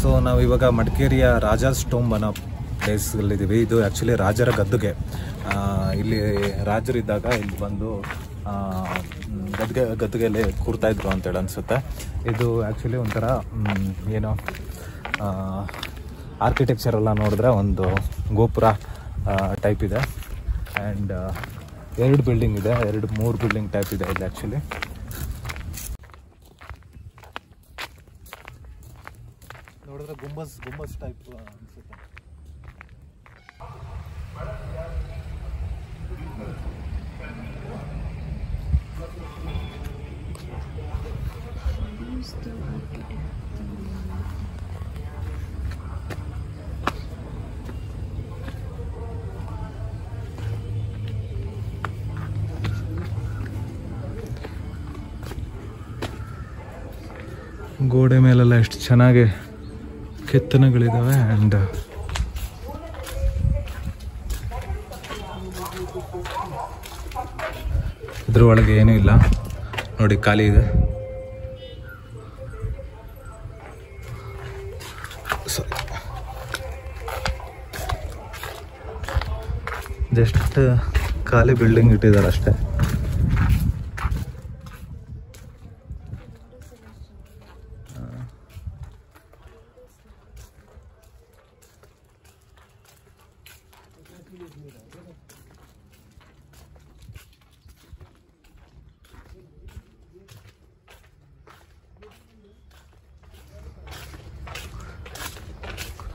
So ನಾವು ಇವಾಗ ಮಡಿಕೇರಿಯ ರಾಜಾಸ್ ಟೋಂಬ್ ಅನ್ನೋ ಪ್ಲೇಸಲ್ಲಿದ್ದೀವಿ. ಇದು ಆ್ಯಕ್ಚುಲಿ ರಾಜರ ಗದ್ದುಗೆ. ಇಲ್ಲಿ ರಾಜರಿದ್ದಾಗ ಇಲ್ಲಿ ಬಂದು ಗದ್ದುಗೆಯಲ್ಲಿ ಕೂರ್ತಾಯಿದ್ರು ಅಂತೇಳಿ ಅನಿಸುತ್ತೆ. ಇದು ಆ್ಯಕ್ಚುಲಿ ಒಂಥರ ಏನೋ ಆರ್ಕಿಟೆಕ್ಚರ್ ಎಲ್ಲ ನೋಡಿದ್ರೆ ಒಂದು ಗೋಪುರ ಟೈಪ್ ಇದೆ. ಆ್ಯಂಡ್ 2 ಬಿಲ್ಡಿಂಗ್ ಇದೆ, 3 ಬಿಲ್ಡಿಂಗ್ ಟೈಪ್ ಇದೆ ಇಲ್ಲಿ ಆ್ಯಕ್ಚುಲಿ. ನೋಡಿದ್ರೆ ಗುಂಬಸ್ ಟೈಪ್ ಅನಿಸುತ್ತೆ. ಗೋಡೆ ಮೇಲೆಲ್ಲ ಎಷ್ಟು ಚೆನ್ನಾಗಿ ಕೆತ್ತನೆಗಳಿದ್ದಾವೆ. ಆ್ಯಂಡ್ ಇದ್ರ ಒಳಗೆ ಏನೂ ಇಲ್ಲ ನೋಡಿ, ಖಾಲಿ ಇದೆ. ಜಸ್ಟ್ ಖಾಲಿ ಬಿಲ್ಡಿಂಗ್ ಇಟ್ಟಿದ್ದಾರೆ ಅಷ್ಟೇ.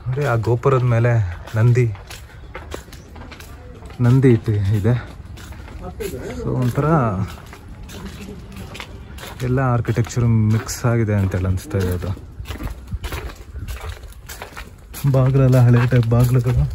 ನೋಡಿ ಆ ಗೋಪುರದ ಮೇಲೆ ನಂದಿ ಇದೆ. ಸೊ ಒಂಥರ ಎಲ್ಲ ಆರ್ಕಿಟೆಕ್ಚರ್ ಮಿಕ್ಸ್ ಆಗಿದೆ ಅಂತೆಲ್ಲ ಅನಿಸ್ತಾ ಇದೆ. ಅದು ಬಾಗಿಲೆಲ್ಲ ಹಳೆ ಟೈಪ್ ಬಾಗಿಲುಗಳು.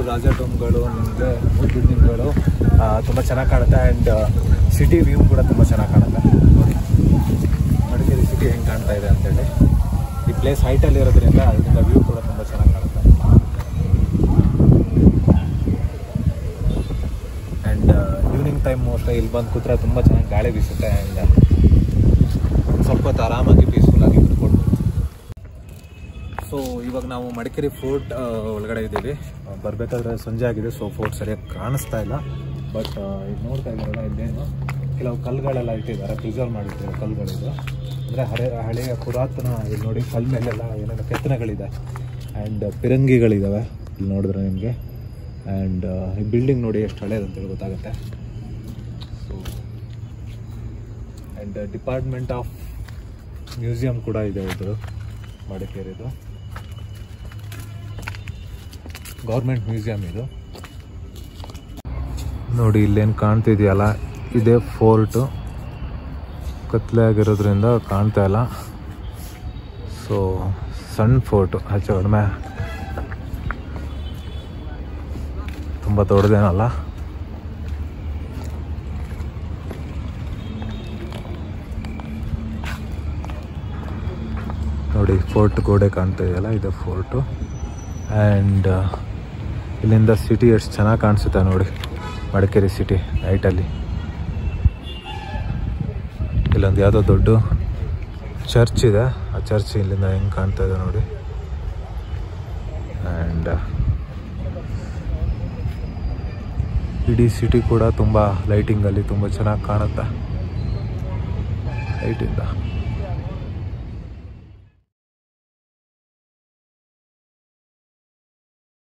ರಾಜ ಟೋಂಬ್ಗಳು, ನಿಮಗೆ 3 ಬಿಲ್ಡಿಂಗ್ಗಳು ತುಂಬ ಚೆನ್ನಾಗಿ ಕಾಣುತ್ತೆ. ಆ್ಯಂಡ್ ಸಿಟಿ ವ್ಯೂ ಕೂಡ ತುಂಬ ಚೆನ್ನಾಗಿ ಕಾಣುತ್ತೆ. ನೋಡಿ ಮಡಿಕೇರಿ ಸಿಟಿ ಹೆಂಗೆ ಕಾಣ್ತಾ ಇದೆ ಅಂತೇಳಿ. ಈ ಪ್ಲೇಸ್ ಹೈಟಲ್ಲಿ ಇರೋದ್ರಿಂದ ಇದರಿಂದ ವ್ಯೂ ಕೂಡ ತುಂಬ ಚೆನ್ನಾಗಿ ಕಾಣುತ್ತೆ. ಆ್ಯಂಡ್ ಈವ್ನಿಂಗ್ ಟೈಮ್ ಅಷ್ಟೇ ಇಲ್ಲಿ ಬಂದು ಕೂತ್ರೆ ತುಂಬ ಚೆನ್ನಾಗಿ ಗಾಳಿ ಬೀಸುತ್ತೆ. ಆ್ಯಂಡ್ ಸ್ವಲ್ಪ ಹೊತ್ತು ಆರಾಮಾಗಿ ಪೀಸ್ಫುಲ್ಲಾಗಿ ಕೂತ್ಕೊಂಡು. ಸೊ ಇವಾಗ ನಾವು ಮಡಿಕೇರಿ ಫೋರ್ಟ್ ಒಳಗಡೆ ಇದ್ದೀವಿ. ಬರಬೇಕಾದ್ರೆ ಸಂಜೆ ಆಗಿದೆ, ಸೊ ಫೋರ್ಟ್ ಸರಿಯಾಗಿ ಕಾಣಿಸ್ತಾ ಇಲ್ಲ. ಬಟ್ ಇದು ನೋಡ್ತಾ ಇದ್ದಾರಲ್ಲ, ಇಲ್ಲೇನು ಕೆಲವು ಕಲ್ಲುಗಳೆಲ್ಲ ಇಟ್ಟಿದ್ದಾರೆ, ಪ್ರಿಸರ್ವ್ ಮಾಡಿರ್ತಾರೆ ಕಲ್ಲುಗಳಿದೆ. ಅಂದರೆ ಹಳೆಯ ಪುರಾತನ ಇಲ್ಲಿ ನೋಡಿ ಕಲ್ ಮೇಲೆಲ್ಲ ಏನೇನೋ ಕೆತ್ತನೆಗಳಿದೆ ಆ್ಯಂಡ್ ಪಿರಂಗಿಗಳಿದ್ದಾವೆ ಇಲ್ಲಿ ನೋಡಿದ್ರೆ ನಿಮಗೆ. ಆ್ಯಂಡ್ ಈ ಬಿಲ್ಡಿಂಗ್ ನೋಡಿ ಎಷ್ಟು ಹಳೇದಂತೇಳಿ ಗೊತ್ತಾಗುತ್ತೆ. So and department of museum ಕೂಡ ಇದೆ ಇದು ಮಡಿಕೇರಿದು. ಗೌರ್ಮೆಂಟ್ ಮ್ಯೂಸಿಯಂ ಇದು ನೋಡಿ. ಇಲ್ಲೇನು ಕಾಣ್ತಿದೆಯಲ್ಲ ಇದೇ ಫೋರ್ಟು. ಕತ್ಲೆ ಆಗಿರೋದ್ರಿಂದ ಕಾಣ್ತಾ ಇಲ್ಲ. ಸೊ ಸಣ್ಣ ಫೋರ್ಟು, ಹೆಚ್ಚು ಕಡಿಮೆ ತುಂಬ ದೊಡ್ಡದೇನಲ್ಲ. ನೋಡಿ ಫೋರ್ಟ್ ಗೋಡೆ ಕಾಣ್ತಾ ಇದೆಯಲ್ಲ ಇದೆ ಫೋರ್ಟು. ಆ್ಯಂಡ್ ಇಲ್ಲಿಂದ ಸಿಟಿ ಎಷ್ಟು ಚೆನ್ನಾಗಿ ಕಾಣಿಸುತ್ತೆ ನೋಡಿ, ಮಡಿಕೇರಿ ಸಿಟಿ ನೈಟಲ್ಲಿ. ಇಲ್ಲೊಂದು ಯಾವುದೋ ದೊಡ್ಡ ಚರ್ಚ್ ಇದೆ, ಆ ಚರ್ಚ್ ಇಲ್ಲಿಂದ ಹೆಂಗೆ ಕಾಣ್ತಾ ಇದೆ ನೋಡಿ. ಆ್ಯಂಡ್ ಇಡೀ ಸಿಟಿ ಕೂಡ ತುಂಬ ಲೈಟಿಂಗಲ್ಲಿ ತುಂಬ ಚೆನ್ನಾಗಿ ಕಾಣುತ್ತೆ ಲೈಟಿಂದ.